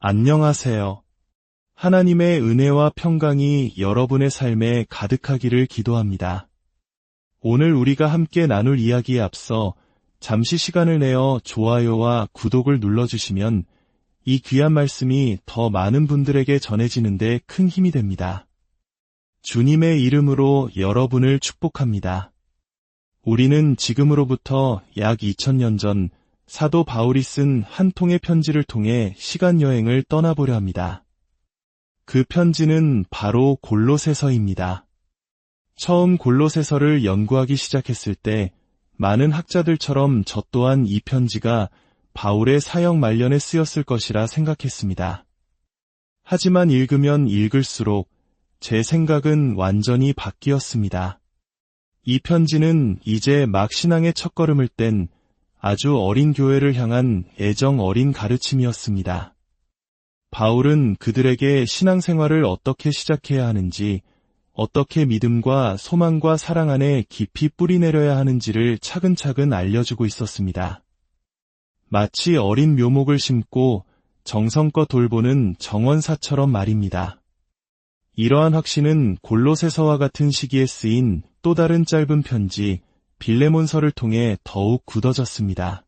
안녕하세요. 하나님의 은혜와 평강이 여러분의 삶에 가득하기를 기도합니다. 오늘 우리가 함께 나눌 이야기에 앞서 잠시 시간을 내어 좋아요와 구독을 눌러주시면 이 귀한 말씀이 더 많은 분들에게 전해지는데 큰 힘이 됩니다. 주님의 이름으로 여러분을 축복합니다. 우리는 지금으로부터 약 2000년 전 사도 바울이 쓴 한 통의 편지를 통해 시간여행을 떠나보려 합니다. 그 편지는 바로 골로새서입니다. 처음 골로새서를 연구하기 시작했을 때 많은 학자들처럼 저 또한 이 편지가 바울의 사역 말년에 쓰였을 것이라 생각했습니다. 하지만 읽으면 읽을수록 제 생각은 완전히 바뀌었습니다. 이 편지는 이제 막 신앙의 첫걸음을 뗀 아주 어린 교회를 향한 애정 어린 가르침이었습니다. 바울은 그들에게 신앙생활을 어떻게 시작해야 하는지, 어떻게 믿음과 소망과 사랑 안에 깊이 뿌리내려야 하는지를 차근차근 알려주고 있었습니다. 마치 어린 묘목을 심고 정성껏 돌보는 정원사처럼 말입니다. 이러한 확신은 골로새서와 같은 시기에 쓰인 또 다른 짧은 편지, 빌레몬서를 통해 더욱 굳어졌습니다.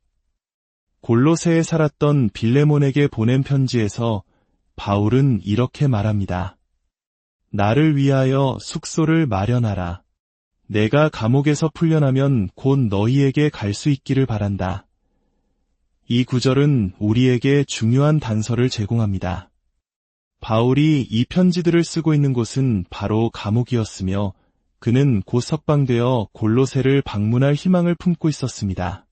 골로새에 살았던 빌레몬에게 보낸 편지에서 바울은 이렇게 말합니다. 나를 위하여 숙소를 마련하라. 내가 감옥에서 풀려나면 곧 너희에게 갈 수 있기를 바란다. 이 구절은 우리에게 중요한 단서를 제공합니다. 바울이 이 편지들을 쓰고 있는 곳은 바로 감옥이었으며 그는 곧 석방되어 골로새를 방문할 희망을 품고 있었습니다.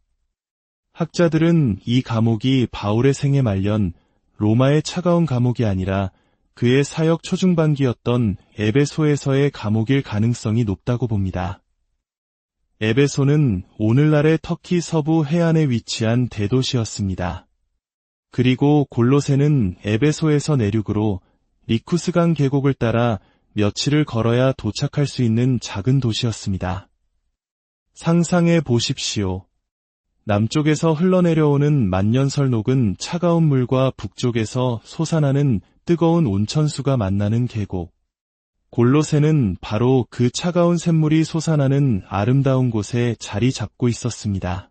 학자들은 이 감옥이 바울의 생애 말년 로마의 차가운 감옥이 아니라 그의 사역 초중반기였던 에베소에서의 감옥일 가능성이 높다고 봅니다. 에베소는 오늘날의 터키 서부 해안에 위치한 대도시였습니다. 그리고 골로새는 에베소에서 내륙으로 리쿠스강 계곡을 따라 며칠을 걸어야 도착할 수 있는 작은 도시였습니다. 상상해 보십시오. 남쪽에서 흘러내려오는 만년설 녹은 차가운 물과 북쪽에서 솟아나는 뜨거운 온천수가 만나는 계곡. 골로새는 바로 그 차가운 샘물이 솟아나는 아름다운 곳에 자리 잡고 있었습니다.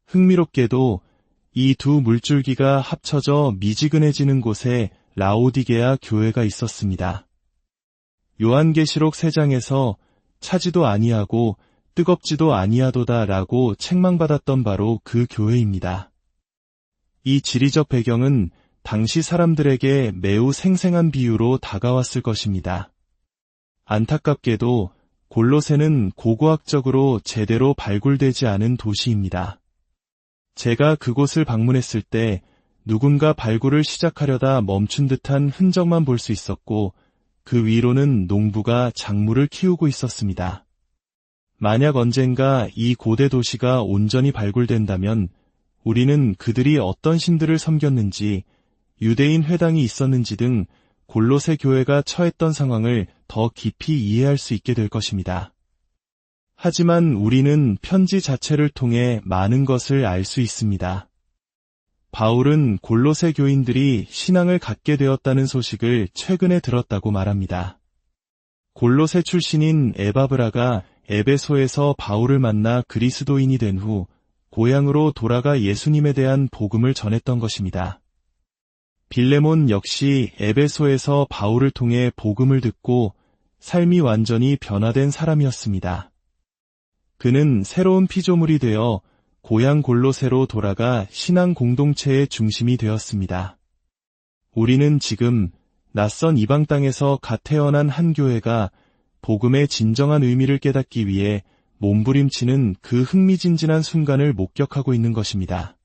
흥미롭게도 이 두 물줄기가 합쳐져 미지근해지는 곳에 라오디게아 교회가 있었습니다. 요한계시록 3장에서 차지도 아니하고 뜨겁지도 아니하도다 라고 책망받았던 바로 그 교회입니다. 이 지리적 배경은 당시 사람들에게 매우 생생한 비유로 다가왔을 것입니다. 안타깝게도 골로새는 고고학적으로 제대로 발굴되지 않은 도시입니다. 제가 그곳을 방문했을 때 누군가 발굴을 시작하려다 멈춘 듯한 흔적만 볼 수 있었고 그 위로는 농부가 작물을 키우고 있었습니다. 만약 언젠가 이 고대 도시가 온전히 발굴된다면 우리는 그들이 어떤 신들을 섬겼는지, 유대인 회당이 있었는지 등 골로새 교회가 처했던 상황을 더 깊이 이해할 수 있게 될 것입니다. 하지만 우리는 편지 자체를 통해 많은 것을 알 수 있습니다. 바울은 골로새 교인들이 신앙을 갖게 되었다는 소식을 최근에 들었다고 말합니다. 골로새 출신인 에바브라가 에베소에서 바울을 만나 그리스도인이 된 후 고향으로 돌아가 예수님에 대한 복음을 전했던 것입니다. 빌레몬 역시 에베소에서 바울을 통해 복음을 듣고 삶이 완전히 변화된 사람이었습니다. 그는 새로운 피조물이 되어 고향 골로새로 돌아가 신앙 공동체의 중심이 되었습니다. 우리는 지금 낯선 이방 땅에서 갓 태어난 한 교회가 복음의 진정한 의미를 깨닫기 위해 몸부림치는 그 흥미진진한 순간을 목격하고 있는 것입니다.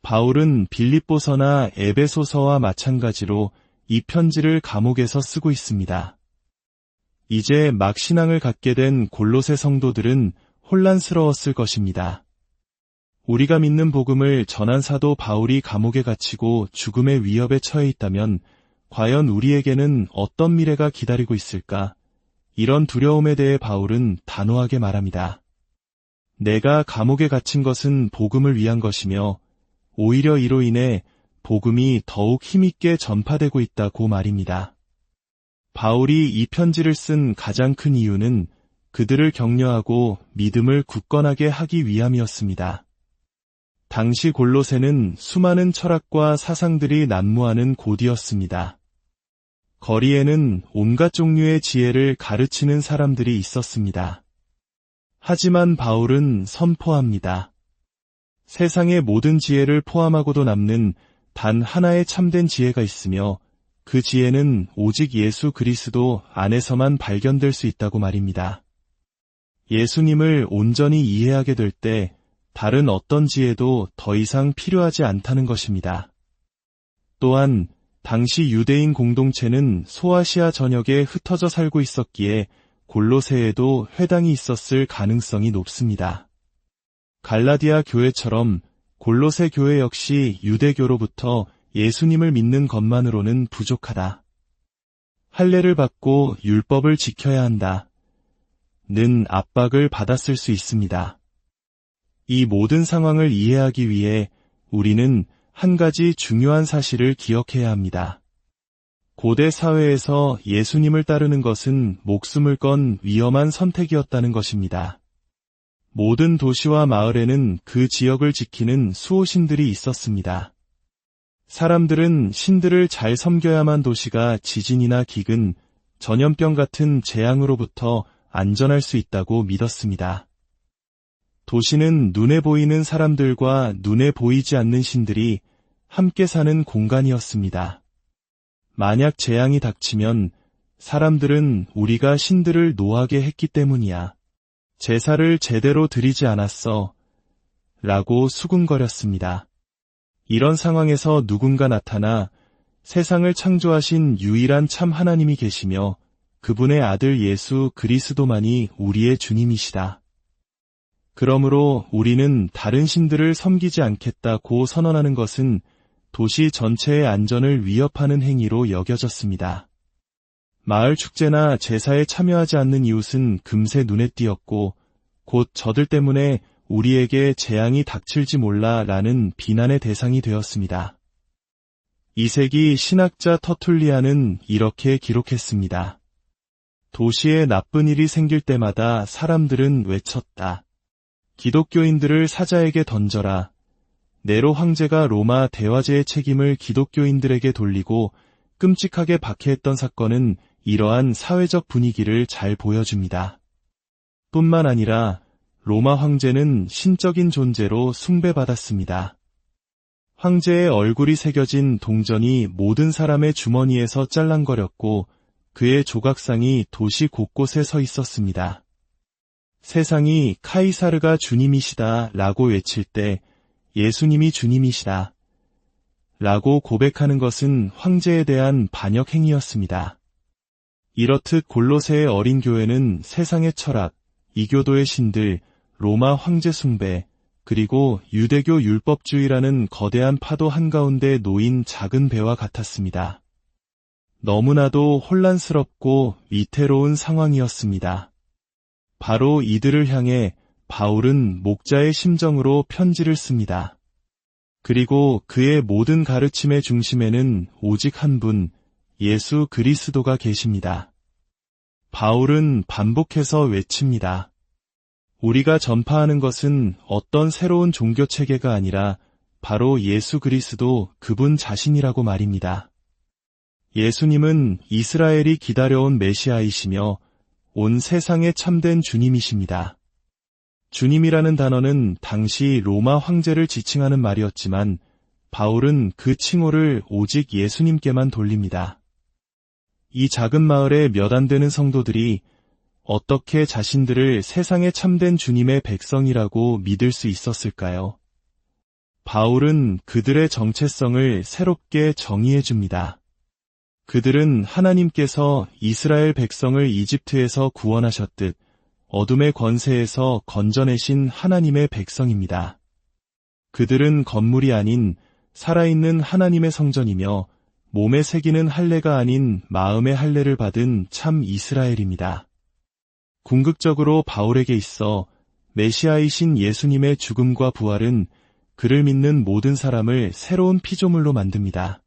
바울은 빌립보서나 에베소서와 마찬가지로 이 편지를 감옥에서 쓰고 있습니다. 이제 막 신앙을 갖게 된 골로새 성도들은 혼란스러웠을 것입니다. 우리가 믿는 복음을 전한 사도 바울이 감옥에 갇히고 죽음의 위협에 처해 있다면 과연 우리에게는 어떤 미래가 기다리고 있을까? 이런 두려움에 대해 바울은 단호하게 말합니다. 내가 감옥에 갇힌 것은 복음을 위한 것이며 오히려 이로 인해 복음이 더욱 힘있게 전파되고 있다고 말입니다. 바울이 이 편지를 쓴 가장 큰 이유는 그들을 격려하고 믿음을 굳건하게 하기 위함이었습니다. 당시 골로새는 수많은 철학과 사상들이 난무하는 곳이었습니다. 거리에는 온갖 종류의 지혜를 가르치는 사람들이 있었습니다. 하지만 바울은 선포합니다. 세상의 모든 지혜를 포함하고도 남는 단 하나의 참된 지혜가 있으며 그 지혜는 오직 예수 그리스도 안에서만 발견될 수 있다고 말입니다. 예수님을 온전히 이해하게 될 때 다른 어떤 지혜도 더 이상 필요하지 않다는 것입니다. 또한 당시 유대인 공동체는 소아시아 전역에 흩어져 살고 있었기에 골로새에도 회당이 있었을 가능성이 높습니다. 갈라디아 교회처럼 골로새 교회 역시 유대교로부터 예수님을 믿는 것만으로는 부족하다. 할례를 받고 율법을 지켜야 한다. 는 압박을 받았을 수 있습니다. 이 모든 상황을 이해하기 위해 우리는 한 가지 중요한 사실을 기억해야 합니다. 고대 사회에서 예수님을 따르는 것은 목숨을 건 위험한 선택이었다는 것입니다. 모든 도시와 마을에는 그 지역을 지키는 수호신들이 있었습니다. 사람들은 신들을 잘 섬겨야만 도시가 지진이나 기근, 전염병 같은 재앙으로부터 안전할 수 있다고 믿었습니다. 도시는 눈에 보이는 사람들과 눈에 보이지 않는 신들이 함께 사는 공간이었습니다. 만약 재앙이 닥치면 사람들은 우리가 신들을 노하게 했기 때문이야. 제사를 제대로 드리지 않았어. 라고 수군거렸습니다. 이런 상황에서 누군가 나타나 세상을 창조하신 유일한 참 하나님이 계시며 그분의 아들 예수 그리스도만이 우리의 주님이시다. 그러므로 우리는 다른 신들을 섬기지 않겠다고 선언하는 것은 도시 전체의 안전을 위협하는 행위로 여겨졌습니다. 마을 축제나 제사에 참여하지 않는 이웃은 금세 눈에 띄었고 곧 저들 때문에 우리에게 재앙이 닥칠지 몰라 라는 비난의 대상이 되었습니다. 2세기 신학자 터툴리안은 이렇게 기록했습니다. 도시에 나쁜 일이 생길 때마다 사람들은 외쳤다. 기독교인들을 사자에게 던져라. 네로 황제가 로마 대화제의 책임을 기독교인들에게 돌리고 끔찍하게 박해했던 사건은 이러한 사회적 분위기를 잘 보여줍니다. 뿐만 아니라 로마 황제는 신적인 존재로 숭배받았습니다. 황제의 얼굴이 새겨진 동전이 모든 사람의 주머니에서 짤랑거렸고 그의 조각상이 도시 곳곳에 서 있었습니다. 세상이 카이사르가 주님이시다 라고 외칠 때 예수님이 주님이시다 라고 고백하는 것은 황제에 대한 반역 행위였습니다. 이렇듯 골로새의 어린 교회는 세상의 철학, 이교도의 신들, 로마 황제 숭배, 그리고 유대교 율법주의라는 거대한 파도 한가운데 놓인 작은 배와 같았습니다. 너무나도 혼란스럽고 위태로운 상황이었습니다. 바로 이들을 향해 바울은 목자의 심정으로 편지를 씁니다. 그리고 그의 모든 가르침의 중심에는 오직 한 분, 예수 그리스도가 계십니다. 바울은 반복해서 외칩니다. 우리가 전파하는 것은 어떤 새로운 종교체계가 아니라 바로 예수 그리스도 그분 자신이라고 말입니다. 예수님은 이스라엘이 기다려온 메시아이시며 온 세상의 참된 주님이십니다. 주님이라는 단어는 당시 로마 황제를 지칭하는 말이었지만 바울은 그 칭호를 오직 예수님께만 돌립니다. 이 작은 마을의 몇 안 되는 성도들이 어떻게 자신들을 세상의 참된 주님의 백성이라고 믿을 수 있었을까요? 바울은 그들의 정체성을 새롭게 정의해 줍니다. 그들은 하나님께서 이스라엘 백성을 이집트에서 구원하셨듯 어둠의 권세에서 건져내신 하나님의 백성입니다. 그들은 건물이 아닌 살아있는 하나님의 성전이며 몸에 새기는 할례가 아닌 마음의 할례를 받은 참 이스라엘입니다. 궁극적으로 바울에게 있어 메시아이신 예수님의 죽음과 부활은 그를 믿는 모든 사람을 새로운 피조물로 만듭니다.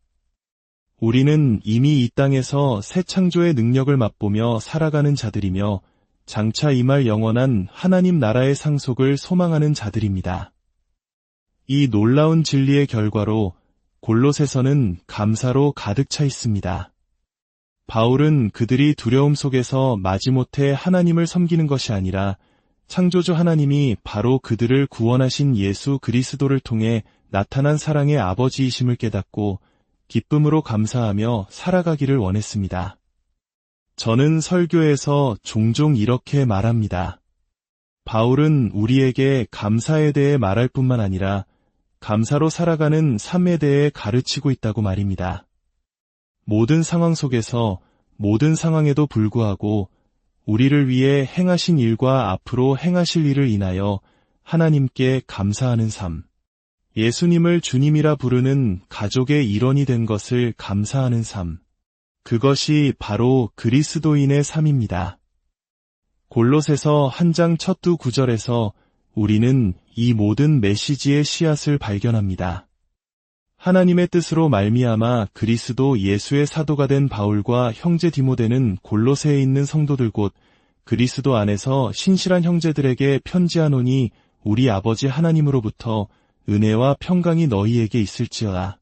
우리는 이미 이 땅에서 새 창조의 능력을 맛보며 살아가는 자들이며 장차 임할 영원한 하나님 나라의 상속을 소망하는 자들입니다. 이 놀라운 진리의 결과로 골로새서는 감사로 가득 차 있습니다. 바울은 그들이 두려움 속에서 마지못해 하나님을 섬기는 것이 아니라 창조주 하나님이 바로 그들을 구원하신 예수 그리스도를 통해 나타난 사랑의 아버지이심을 깨닫고 기쁨으로 감사하며 살아가기를 원했습니다. 저는 설교에서 종종 이렇게 말합니다. 바울은 우리에게 감사에 대해 말할 뿐만 아니라 감사로 살아가는 삶에 대해 가르치고 있다고 말입니다. 모든 상황 속에서 모든 상황에도 불구하고 우리를 위해 행하신 일과 앞으로 행하실 일을 인하여 하나님께 감사하는 삶, 예수님을 주님이라 부르는 가족의 일원이 된 것을 감사하는 삶, 그것이 바로 그리스도인의 삶입니다. 골로새서 한 장 첫 두 구절에서 우리는 이 모든 메시지의 씨앗을 발견합니다. 하나님의 뜻으로 말미암아 그리스도 예수의 사도가 된 바울과 형제 디모데는 골로새에 있는 성도들 곧 그리스도 안에서 신실한 형제들에게 편지하노니 우리 아버지 하나님으로부터 은혜와 평강이 너희에게 있을지어다.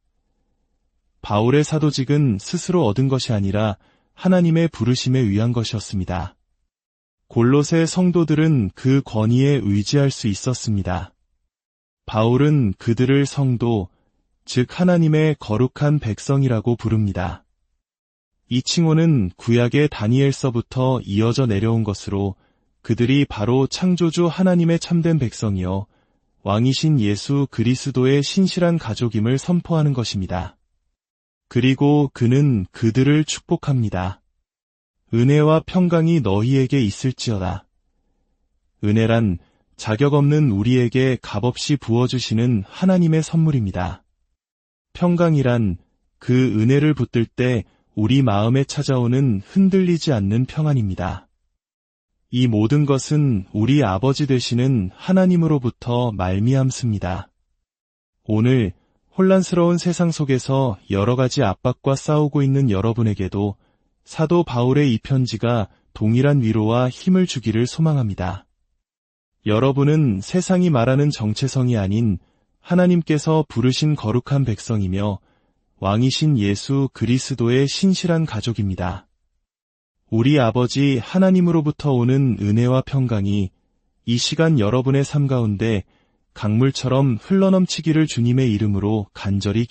바울의 사도직은 스스로 얻은 것이 아니라 하나님의 부르심에 의한 것이었습니다. 골로새 성도들은 그 권위에 의지할 수 있었습니다. 바울은 그들을 성도, 즉 하나님의 거룩한 백성이라고 부릅니다. 이 칭호는 구약의 다니엘서부터 이어져 내려온 것으로 그들이 바로 창조주 하나님의 참된 백성이요 왕이신 예수 그리스도의 신실한 가족임을 선포하는 것입니다. 그리고 그는 그들을 축복합니다. 은혜와 평강이 너희에게 있을지어다. 은혜란 자격 없는 우리에게 값없이 부어주시는 하나님의 선물입니다. 평강이란 그 은혜를 붙들 때 우리 마음에 찾아오는 흔들리지 않는 평안입니다. 이 모든 것은 우리 아버지 되시는 하나님으로부터 말미암습니다. 오늘 혼란스러운 세상 속에서 여러 가지 압박과 싸우고 있는 여러분에게도 사도 바울의 이 편지가 동일한 위로와 힘을 주기를 소망합니다. 여러분은 세상이 말하는 정체성이 아닌 하나님께서 부르신 거룩한 백성이며 왕이신 예수 그리스도의 신실한 가족입니다. 우리 아버지 하나님으로부터 오는 은혜와 평강이 이 시간 여러분의 삶 가운데 강물처럼 흘러넘치기를 주님의 이름으로 간절히